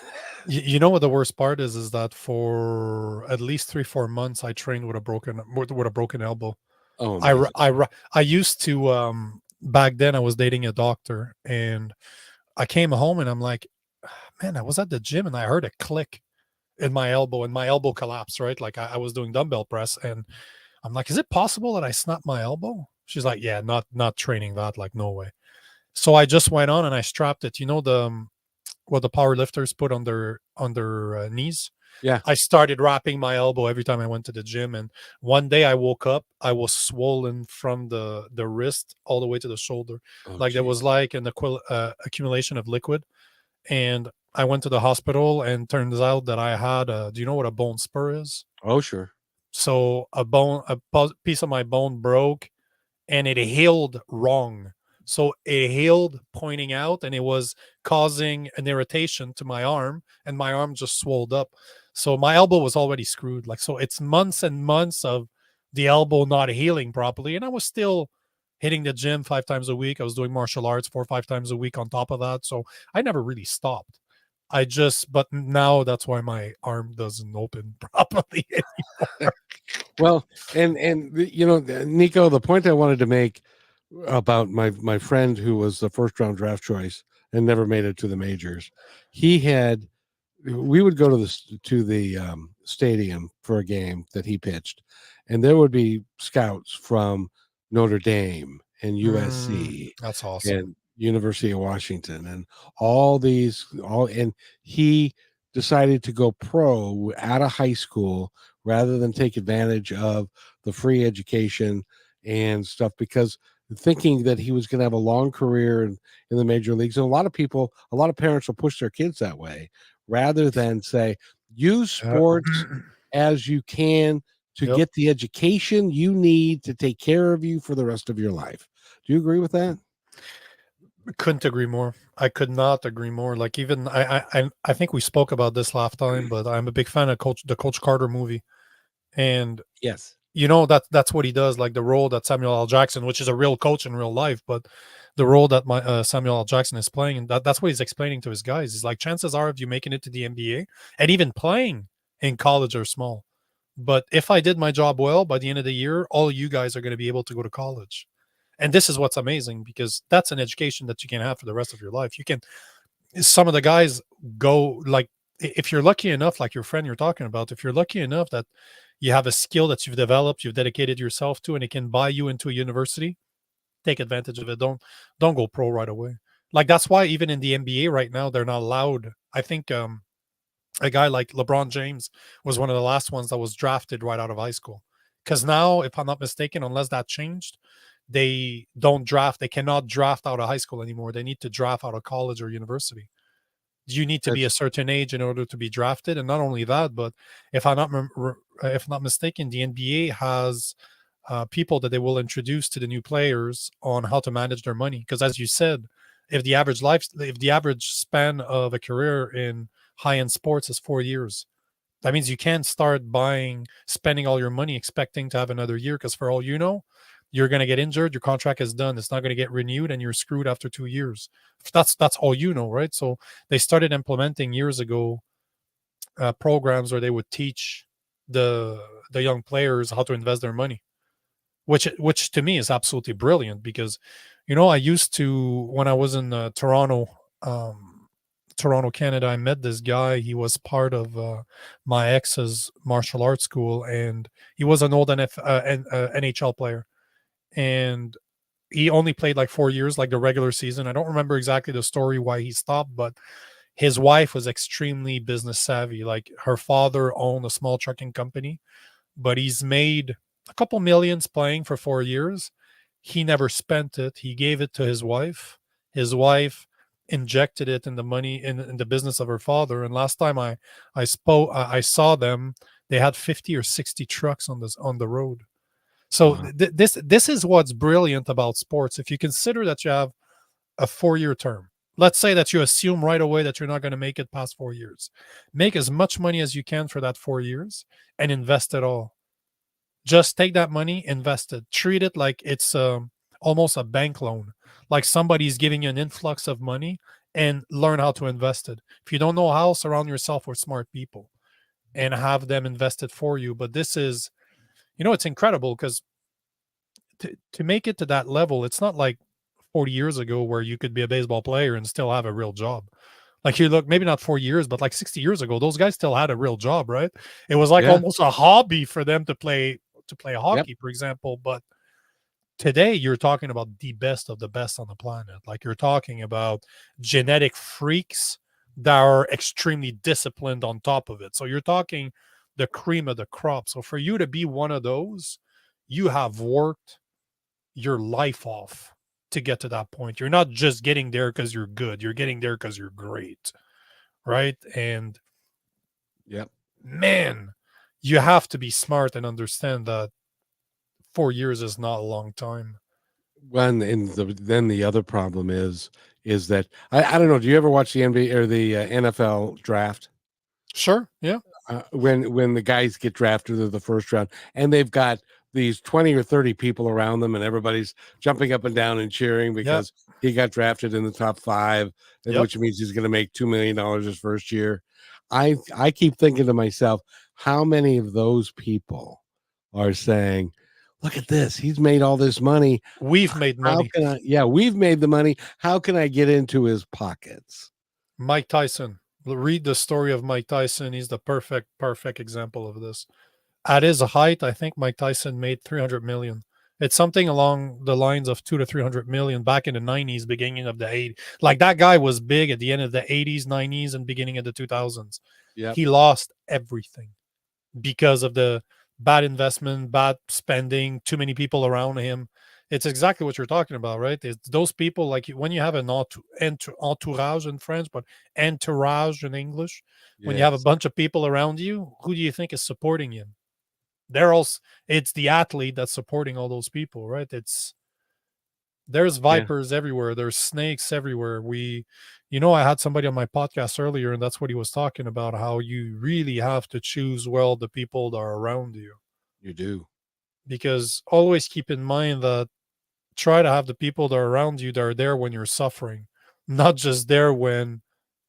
You know what the worst part is that for at least 3-4 months I trained with a broken elbow. Oh, amazing. I used to back then I was dating a doctor and I came home and I'm like, man, I was at the gym and I heard a click in my elbow and my elbow collapsed, right? Like I was doing dumbbell press and I'm like, is it possible that I snapped my elbow? She's like, yeah, not training that, like no way. So I just went on and I strapped it. You know what the power lifters put on their knees? Yeah. I started wrapping my elbow every time I went to the gym, and one day I woke up, I was swollen from the wrist all the way to the shoulder, Oh, like there geez. was like an accumulation of liquid. And I went to the hospital, and turns out that I had a. Do you know what a bone spur is? Oh, sure. So piece of my bone broke, and it healed wrong. So it healed pointing out, and it was causing an irritation to my arm, and my arm just swelled up. So my elbow was already screwed. Like, so it's months and months of the elbow not healing properly. And I was still hitting the gym 5 times a week. I was doing martial arts 4 or 5 times a week on top of that. So I never really stopped. But now that's why my arm doesn't open properly anymore. Well, Nico, the point I wanted to make about my friend who was the first round draft choice and never made it to the majors, he had we would go to the stadium for a game that he pitched, and there would be scouts from Notre Dame and USC That's awesome. and University of Washington and all and he decided to go pro out of high school rather than take advantage of the free education and stuff because thinking that he was going to have a long career in the major leagues. And a lot of parents will push their kids that way rather than say, use sports as you can to Yep. get the education you need to take care of you for the rest of your life. Do you agree with that? Couldn't agree more. I could not agree more. Like even I think we spoke about this last time, but I'm a big fan of Coach Carter movie, and Yes. that's what he does. Like the role that Samuel L. Jackson, which is a real coach in real life, but the role that my Samuel L. Jackson is playing, and that's what he's explaining to his guys. He's like, chances are of you making it to the NBA and even playing in college are small. But if I did my job well, by the end of the year, all you guys are going to be able to go to college. And this is what's amazing because that's an education that you can have for the rest of your life. You can, some of the guys go like, if you're lucky enough, like your friend you're talking about, if you're lucky enough that you have a skill that you've developed, you've dedicated yourself to, and it can buy you into a university, take advantage of it. Don't go pro right away. Like that's why even in the NBA right now, they're not allowed. I think a guy like LeBron James was one of the last ones that was drafted right out of high school. Because now, if I'm not mistaken, unless that changed, they don't draft. They cannot draft out of high school anymore. They need to draft out of college or university. You need to be a That's certain age in order to be drafted, and not only that, but if I'm not if I'm not mistaken, the NBA has people that they will introduce to the new players on how to manage their money. Because as you said, if the average span of a career in high end sports is 4 years, that means you can't start spending all your money expecting to have another year. Because for all you know, you're going to get injured, your contract is done, it's not going to get renewed, and you're screwed after 2 years. That's all you know, right? So they started implementing years ago programs where they would teach the the young players how to invest their money, which to me is absolutely brilliant because I used to, when I was in um Toronto, Canada, I met this guy. He was part of my ex's martial arts school, and he was an old NHL player, and he only played like 4 years, like the regular season. I don't remember exactly the story why he stopped, but his wife was extremely business savvy. Like her father owned a small trucking company, but he's made a couple millions playing for 4 years. He never spent it. He gave it to his wife. His wife injected it in the money in the business of her father. And last time I saw them, they had 50 or 60 trucks on the road. So wow. this is what's brilliant about sports. If you consider that you have a 4 year term, let's say that you assume right away that you're not going to make it past 4 years, make as much money as you can for that 4 years and invest it all. Just take that money, invest it, treat it like it's almost a bank loan, like somebody's giving you an influx of money, and learn how to invest it. If you don't know how, surround yourself with smart people and have them invest it for you. But this is, it's incredible because to make it to that level, it's not like 40 years ago where you could be a baseball player and still have a real job. Like you look, maybe not 4 years, but like 60 years ago, those guys still had a real job, right? It was like Yeah. almost a hobby for them to play Yep. hockey, for example. But today you're talking about the best of the best on the planet. Like you're talking about genetic freaks that are extremely disciplined on top of it. So you're talking the cream of the crop. So for you to be one of those, you have worked your life off to get to that point. You're not just getting there because you're good. You're getting there because you're great. Right. And Yep. man, you have to be smart and understand that 4 years is not a long time. When and then the other problem is that I don't know. Do you ever watch the NBA or the NFL draft? Sure. Yeah. When the guys get drafted to the first round, and they've got these 20 or 30 people around them, and everybody's jumping up and down and cheering Yeah. because he got drafted in the top five, Yep. which means he's going to make $2 million his first year. I keep thinking to myself, how many of those people are saying, "Look at this, he's made all this money. We've made How money. can I? Yeah, we've made the money. How can I get into his pockets?" Mike Tyson. Read the story of Mike Tyson. He's the perfect example of this. At his height, I think Mike Tyson made 300 million. It's something along the lines of 2 to 300 million back in the 90s, beginning of the 80s. Like that guy was big at the end of the 80s, 90s, and beginning of the 2000s. Yep. He lost everything because of the bad investment, bad spending, too many people around him. It's exactly what you're talking about, right? It's those people like when you have an entourage in French, but entourage in English. When you have a Yes. bunch of people around you, who do you think is supporting you? They're also, it's the athlete that's supporting all those people, right? It's There's Yeah. vipers everywhere. There's snakes everywhere. I had somebody on my podcast earlier, and that's what he was talking about, how you really have to choose well the people that are around you. You do. Because always keep in mind that try to have the people that are around you that are there when you're suffering, not just there when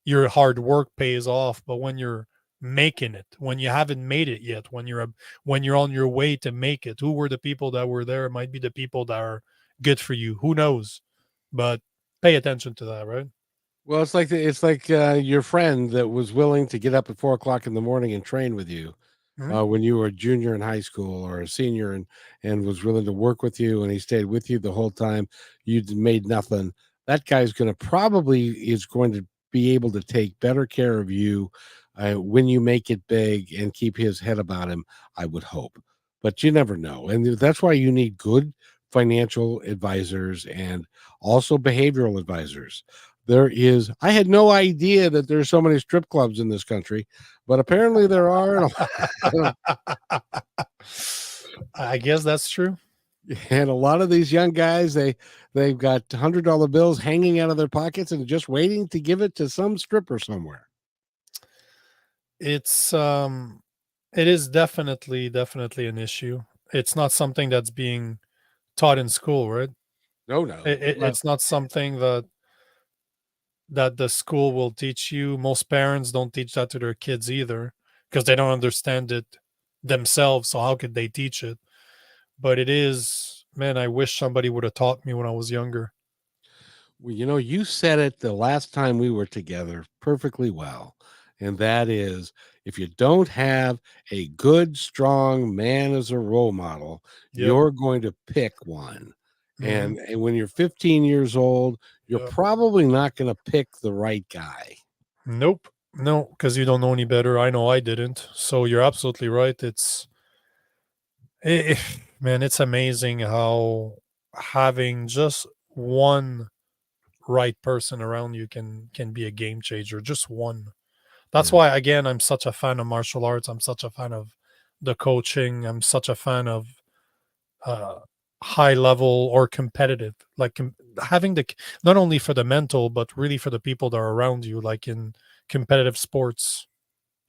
your hard work pays off, but when you're making it, when you haven't made it yet, when you're on your way to make it. Who were the people that were there? It might be the people that are good for you. Who knows? But pay attention to that, right? Well, it's like your friend that was willing to get up at 4 o'clock in the morning and train with you Mhm. when you were a junior in high school or a senior, and was willing to work with you, and he stayed with you the whole time. You'd made nothing. That guy's going to probably is going to be able to take better care of you when you make it big and keep his head about him. I would hope, but you never know, and that's why you need good financial advisors and also behavioral advisors. I had no idea that there's so many strip clubs in this country, but apparently there are. I guess that's true. And a lot of these young guys, they've got $100 bills hanging out of their pockets and just waiting to give it to some stripper somewhere. It's it is definitely an issue. It's not something that's being taught in school, right? No, no. It's not something that the school will teach you. Most parents don't teach that to their kids either because they don't understand it themselves. So how could they teach it? But it is, man, I wish somebody would have taught me when I was younger. Well, you said it the last time we were together perfectly well. And that is, if you don't have a good, strong man as a role model, Yep. you're going to pick one. Hmm. And when you're 15 years old, you're Yep. probably not going to pick the right guy. Nope. No, because you don't know any better. I know I didn't. So you're absolutely right. Eh, man, it's amazing how having just one right person around you can be a game changer. Just one. That's Yeah. why, again, I'm such a fan of martial arts. I'm such a fan of the coaching. I'm such a fan of uh, high level or competitive, like having not only for the mental, but really for the people that are around you, like in competitive sports,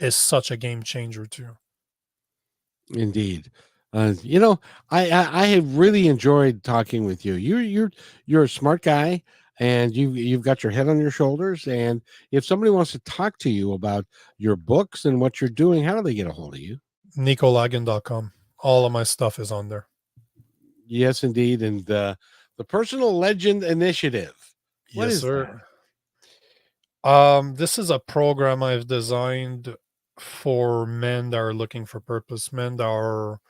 is such a game changer too. Indeed. You know, I have really enjoyed talking with you. You're a smart guy, and you've got your head on your shoulders. And if somebody wants to talk to you about your books and what you're doing, how do they get a hold of you? NicoLagan.com. All of my stuff is on there. Yes, indeed. And the Personal Legend Initiative. What Yes, is that? sir. This is a program I've designed for men that are looking for purpose, men that are,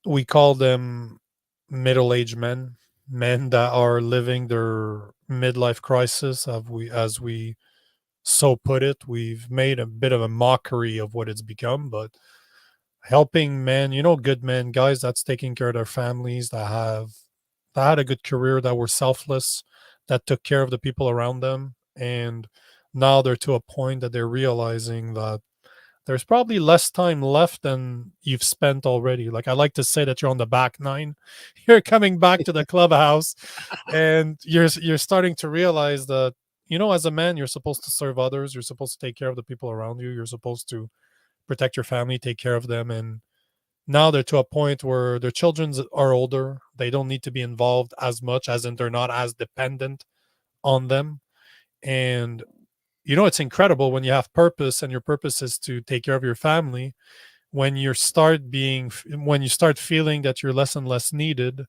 we call them middle-aged men, men that are living their midlife crisis, as we so put it. We've made a bit of a mockery of what it's become, but helping men, good men, guys that's taking care of their families, that had a good career, that were selfless, that took care of the people around them, and now they're to a point that they're realizing that there's probably less time left than you've spent already. Like I like to say that you're on the back nine. You're coming back to the clubhouse and you're starting to realize that, as a man, you're supposed to serve others, you're supposed to take care of the people around you, you're supposed to protect your family, take care of them. And now they're to a point where their children are older. They don't need to be involved as much, as in they're not as dependent on them. And it's incredible when you have purpose and your purpose is to take care of your family. When you start feeling that you're less and less needed,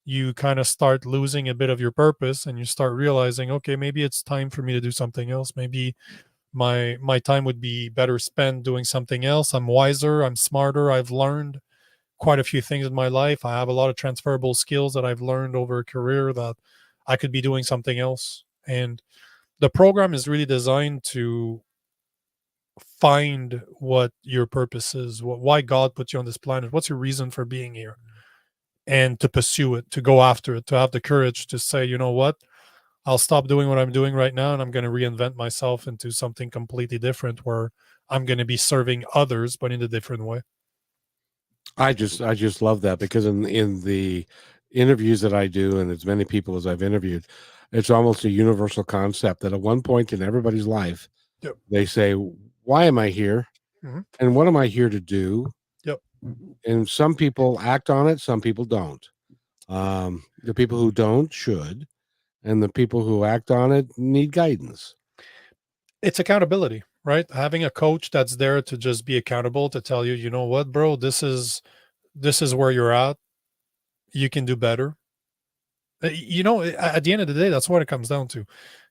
you kind of start losing a bit of your purpose and you start realizing, okay, maybe it's time for me to do something else. Maybe my time would be better spent doing something else. I'm wiser, I'm smarter, I've learned quite a few things in my life. I have a lot of transferable skills that I've learned over a career that I could be doing something else. And the program is really designed to find what your purpose is, why God put you on this planet, what's your reason for being here, and to pursue it, to go after it, to have the courage to say, you know what, I'll stop doing what I'm doing right now and I'm going to reinvent myself into something completely different where I'm going to be serving others, but in a different way. I just love that because interviews that I do and as many people as I've interviewed, it's almost a universal concept that at one point in everybody's life, Yep. they say, "Why am I here? Hmm. And what am I here to do?" Yep. And some people act on it, some people don't. The people who don't should, and the people who act on it need guidance. It's accountability, right? Having a coach that's there to just be accountable, to tell you, you know what, bro, this is where you're at. You can do better. At the end of the day, that's what it comes down to.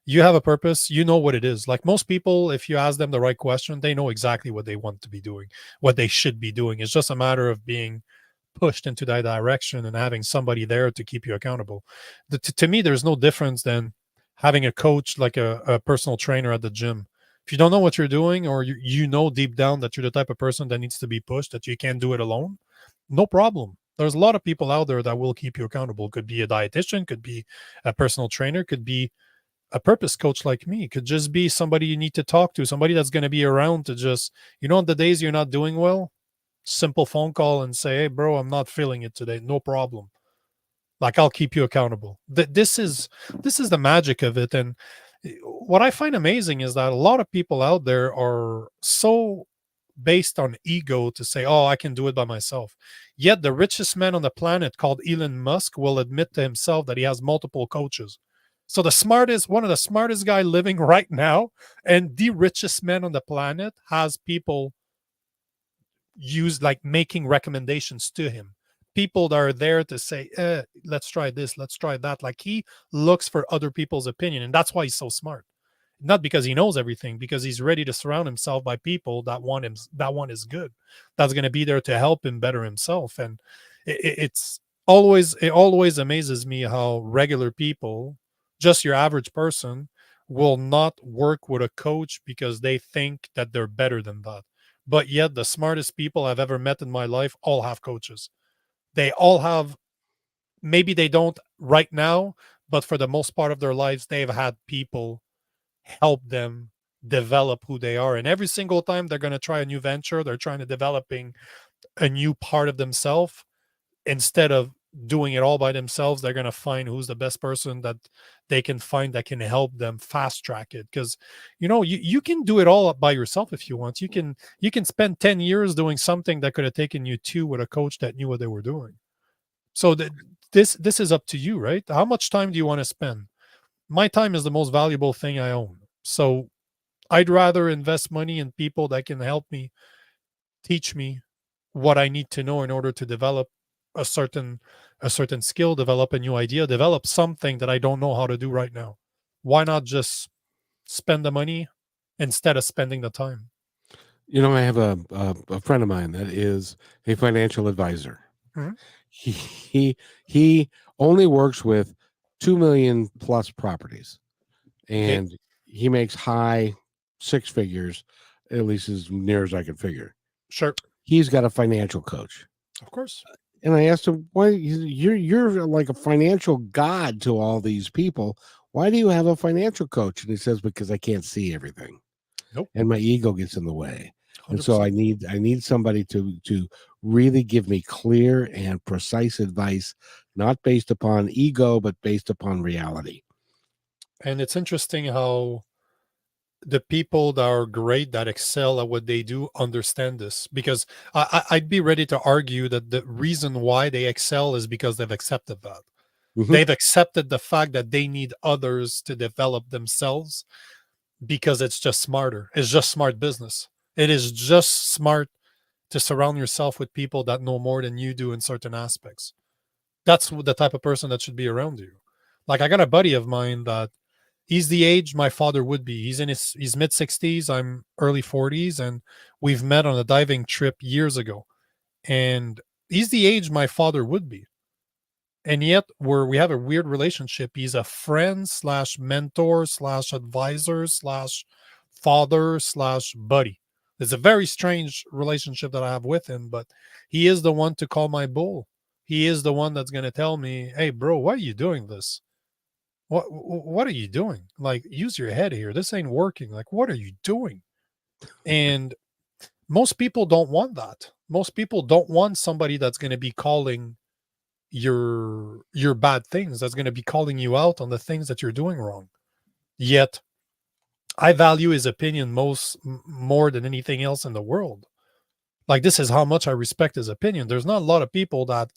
You have a purpose, you know what it is. Like most people, if you ask them the right question, they know exactly what they want to be doing, what they should be doing. It's just a matter of being pushed into that direction and having somebody there to keep you accountable. To me, there's no difference than having a coach, like a personal trainer at the gym. If you don't know what you're doing, or you know deep down that you're the type of person that needs to be pushed, that you can't do it alone, no problem. There's a lot of people out there that will keep you accountable. Could be a dietitian, could be a personal trainer, could be a purpose coach like me, could just be somebody you need to talk to, somebody that's going to be around to just, on the days you're not doing well, simple phone call and say, "Hey, bro, I'm not feeling it today." No problem. Like, I'll keep you accountable. This is the magic of it. And what I find amazing is that a lot of people out there are so based on ego to say, "Oh, I can do it by myself." Yet the richest man on the planet, called Elon Musk, will admit to himself that he has multiple coaches. So one of the smartest guy living right now, and the richest man on the planet, has people use, like, making recommendations to him, people that are there to say, let's try this, let's try that. Like, he looks for other people's opinion, and that's why he's so smart. Not because he knows everything, because he's ready to surround himself by people that want him, that want his good, that's going to be there to help him better himself. And it always amazes me how regular people, just your average person, will not work with a coach because they think that they're better than that. But yet the smartest people I've ever met in my life all have coaches. They all have, maybe they don't right now, but for the most part of their lives, they've had people help them develop who they are. And every single time they're going to try a new venture, they're trying to developing a new part of themselves. Instead of doing it all by themselves, they're going to find who's the best person that they can find that can help them fast track it. Because you can do it all by yourself if you want. You can spend 10 years doing something that could have taken you two with a coach that knew what they were doing. So this is up to you, right? How much time do you want to spend? My time is the most valuable thing I own. So I'd rather invest money in people that can help me, teach me what I need to know in order to develop a certain a certain skill, develop a new idea, develop something that I don't know how to do right now. Why not just spend the money instead of spending the time? I have a friend of mine that is a financial advisor. Mhm. He only works with 2 million plus properties, Okay, and he makes high six figures, at least as near as I can figure. sure, He's got a financial coach. of course. And I asked him, "Why you're like a financial god to all these people? Why do you have a financial coach?" And he says, "Because I can't see everything, Nope, and my ego gets in the way. And so 100%. I need somebody to really give me clear and precise advice, not based upon ego, but based upon reality." And it's interesting how the people that are great, that excel at what they do, understand this, because I'd be ready to argue that the reason why they excel is because they've accepted that. Hmm. They've accepted the fact that they need others to develop themselves, because it's just smarter. It's just smart business. It is just smart to surround yourself with people that know more than you do in certain aspects. That's the type of person that should be around you. Like, I got a buddy of mine that he's the age my father would be. He's in his mid 60s. I'm early 40s, and we've met on a diving trip years ago. And he's the age my father would be, and yet we have a weird relationship. He's a friend slash mentor slash advisor slash father slash buddy. It's a very strange relationship that I have with him, but he is the one to call my bull. He is the one that's going to tell me, "Hey, bro, why are you doing this? What are you doing? Like, use your head here. This ain't working. Like, what are you doing?" And most people don't want that. Most people don't want somebody that's going to be calling your bad things, that's going to be calling you out on the things that you're doing wrong. Yet I value his opinion more than anything else in the world. Like, this is how much I respect his opinion. There's not a lot of people that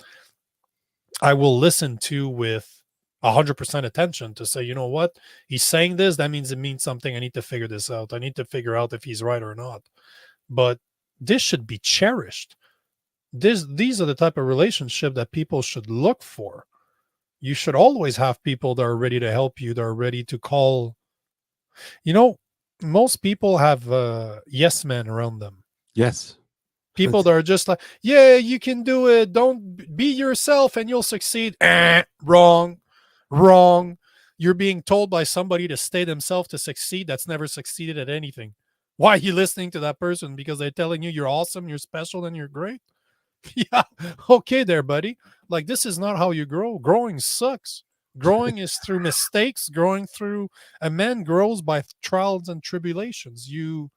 I will listen to with 100% attention to say, you know what, he's saying this, that means it means something. I need to figure this out. I need to figure out if he's right or not. But this should be cherished. These are the type of relationship that people should look for. You should always have people that are ready to help you, that are ready to call. You know, most people have yes men around them. Yes. People that are just like, yeah, you can do it. Don't be yourself and you'll succeed. Wrong. Wrong. You're being told by somebody to stay themselves to succeed that's never succeeded at anything. Why are you listening to that person? Because they're telling you you're awesome, you're special, and you're great? Yeah. Okay, there, buddy. Like, this is not how you grow. Growing sucks. Growing is through mistakes. Growing through a man grows by trials and tribulations. You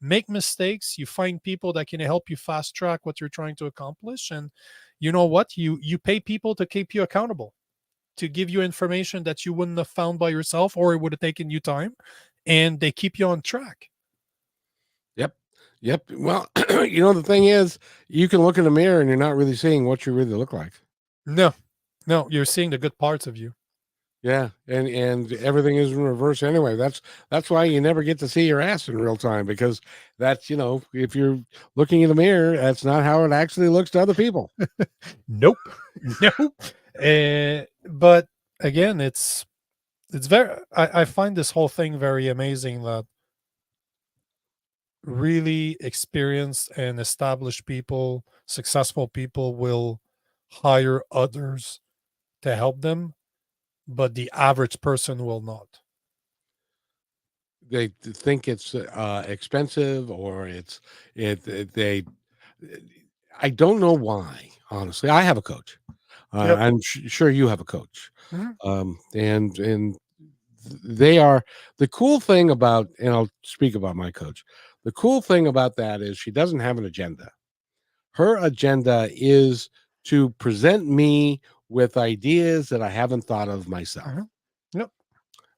make mistakes, you find people that can help you fast track what you're trying to accomplish, and you know what, you pay people to keep you accountable, to give you information that you wouldn't have found by yourself, or it would have taken you time, and they keep you on track. Yep. Yep. Well, the thing is, you can look in the mirror and you're not really seeing what you really look like. No, you're seeing the good parts of you. Yeah, and everything is in reverse anyway. That's why you never get to see your ass in real time, because that's, if you're looking in the mirror, that's not how it actually looks to other people. Nope. Nope. But again, it's very, I find this whole thing very amazing, that really experienced and established people, successful people, will hire others to help them, but the average person will not. They think it's expensive, or they. I don't know why. Honestly, I have a coach. Yep. I'm sure you have a coach, Mhm. and they are the cool thing about. And I'll speak about my coach. The cool thing about that is she doesn't have an agenda. Her agenda is to present me with ideas that I haven't thought of myself. Mhm. Yep.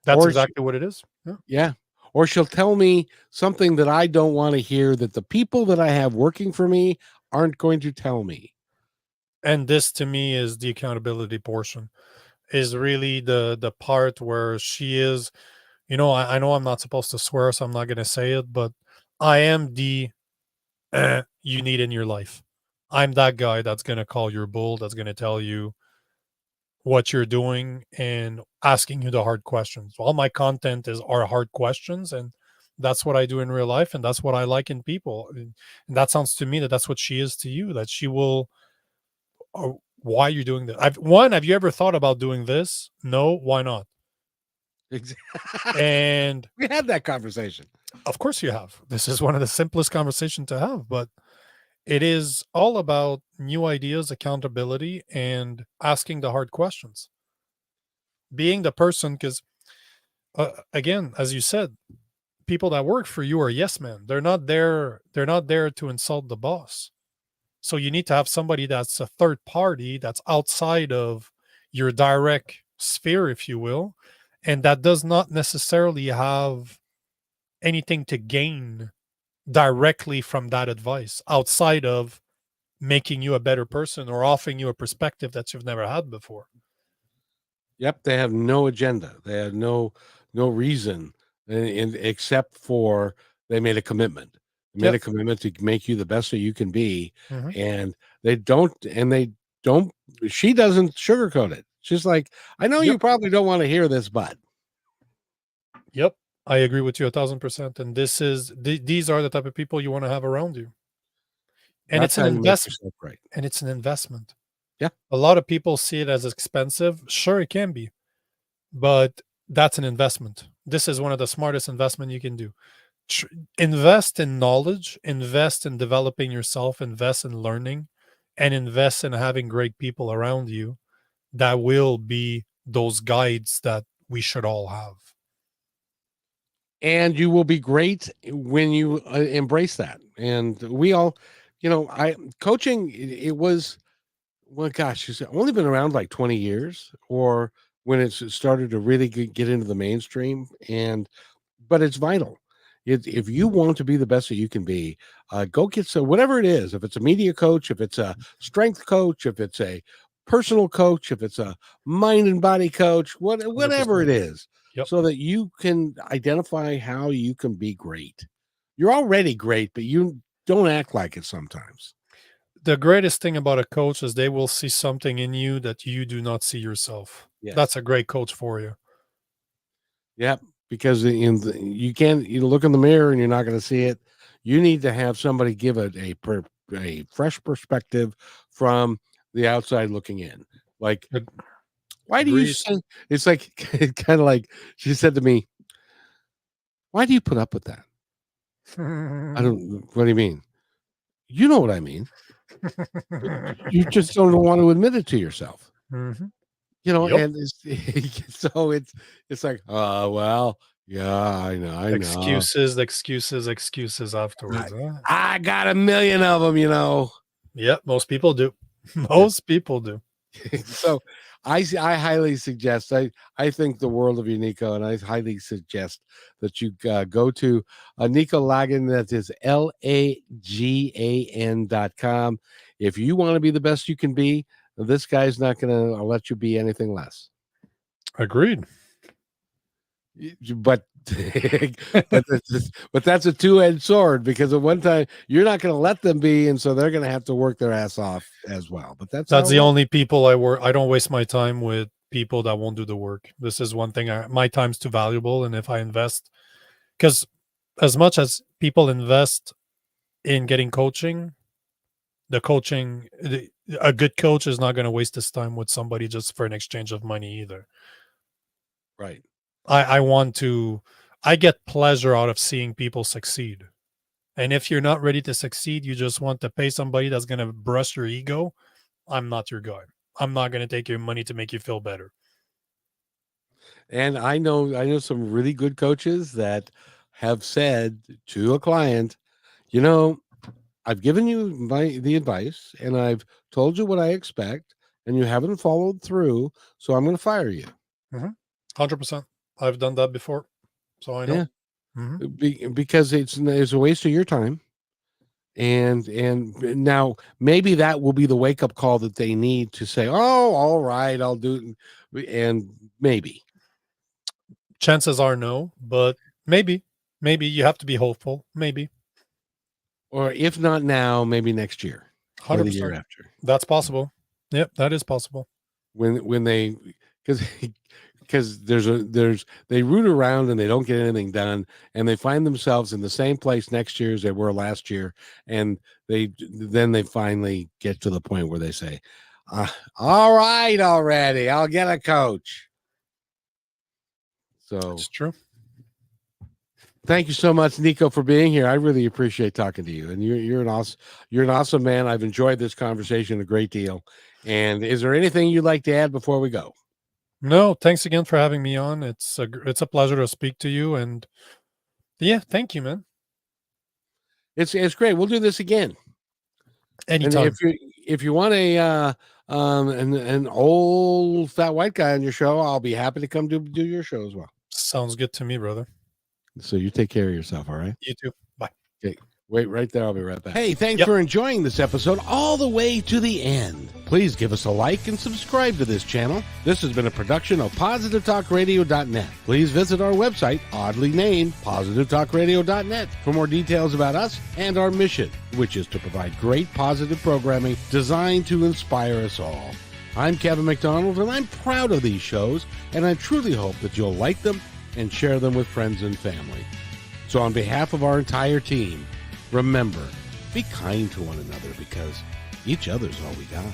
That's Or exactly what it is. Yeah. yeah, or she'll tell me something that I don't want to hear, that the people that I have working for me aren't going to tell me. And this, to me, is the accountability portion. Is really the part where she is, I know I'm not supposed to swear, so I'm not gonna say it, but I am the you need in your life. I'm that guy that's gonna call your bull, that's gonna tell you what you're doing and asking you the hard questions. All my content are hard questions, and that's what I do in real life, and that's what I like in people. And that sounds to me that that's what she is to you. That she will. Why are you doing that? Have you ever thought about doing this? No. Why not? Exactly. And We had that conversation. of course you have. This is one of the simplest conversations to have, but it is all about new ideas, accountability, and asking the hard questions. Being the person, because again, as you said, people that work for you are yes men. They're not there. They're not there to insult the boss. So you need to have somebody that's a third party, that's outside of your direct sphere, if you will, and that does not necessarily have anything to gain directly from that advice, outside of making you a better person or offering you a perspective that you've never had before. Yep, they have no agenda. They have no reason, except for they made a commitment. They made Yep. a commitment to make you the best that you can be, Hmm. and they don't. She doesn't sugarcoat it. She's like, I know Yep. you probably don't want to hear this, but Yep. I agree with you 1,000%. And these are the type of people you want to have around you. And that's it's an how you make investment. yourself great. And it's an investment. Yeah, A lot of people see it as expensive. Sure, it can be, but that's an investment. This is one of the smartest investment you can do. Tr- Invest in knowledge, invest in developing yourself, invest in learning, and invest in having great people around you that will be those guides that we should all have. and you will be great when you embrace that. And we all, I coaching. It was. well, gosh, it's only been around like 20 years, or when it's started to really get into the mainstream. But it's vital. If you want to be the best that you can be, go get some, whatever it is. If it's a media coach, if it's a strength coach, if it's a personal coach, if it's a mind and body coach, whatever it 100%. is, Yep. so that you can identify how you can be great. You're already great, but you don't act like it sometimes. The greatest thing about a coach is they will see something in you that you do not see yourself. That's Yes. a great coach for you. Yep. Because you can't look in the mirror and you're not going to see it. You need to have somebody give it a fresh perspective from the outside looking in. Like, Ag- why do you Agreed. say it's like kind of like she said to me, why do you put up with that? I don't, what do you mean? You know what I mean. But you just don't want to admit it to yourself. Mhm. Yep. And so it's like, oh well, yeah, I know. Excuses I, afterwards. Huh? I got a million of them. Yep, most people do. Most people do. So I highly suggest, I think the world of you, Nico, and I highly suggest that you go to Nico Lagan, that is LAGAN.com. If you want to be the best you can be, this guy's not going to let you be anything less. Agreed. But but that's a two-edged sword, because at one time you're not going to let them be, and so they're going to have to work their ass off as well. But that's That's how it the works. only people I work. I don't waste my time with people that won't do the work. This is one thing. My time's too valuable, and if I invest, because as much as people invest in getting coaching, a good coach is not going to waste his time with somebody just for an exchange of money either. Right. I get pleasure out of seeing people succeed. And if you're not ready to succeed, you just want to pay somebody that's going to brush your ego, I'm not your guy. I'm not going to take your money to make you feel better. And I know some really good coaches that have said to a client, I've given you the advice and I've told you what I expect, and you haven't followed through, so I'm going to fire you. 100%. I've done that before, so I know. Yeah. Mm-hmm. Because it's a waste of your time. And now maybe that will be the wake up call that they need to say, oh, all right, I'll do it. And maybe. Chances are no, but maybe you have to be hopeful. Maybe. Or if not now, maybe next year or the year 100%. after. That's possible. Yep, that is possible. When they, because they root around and they don't get anything done, and they find themselves in the same place next year as they were last year, and they finally get to the point where they say, all right, already, I'll get a coach. So It's true. thank you so much, Nico, for being here. I really appreciate talking to you, and you're an awesome man. I've enjoyed this conversation a great deal. And is there anything you'd like to add before we go? No, thanks again for having me on. It's a pleasure to speak to you, and yeah, thank you, man. It's great. We'll do this again. Anytime. And if you want an old fat white guy on your show, I'll be happy to come do your show as well. Sounds good to me, brother. So you take care of yourself, all right? You too. Bye. Okay. Wait right there. I'll be right back. Hey, thanks for enjoying this episode all the way to the end. Please give us a like and subscribe to this channel. This has been a production of PositiveTalkRadio.net. Please visit our website, oddly named PositiveTalkRadio.net, for more details about us and our mission, which is to provide great positive programming designed to inspire us all. I'm Kevin McDonald, and I'm proud of these shows, and I truly hope that you'll like them and share them with friends and family. So on behalf of our entire team, remember, be kind to one another, because each other's all we got.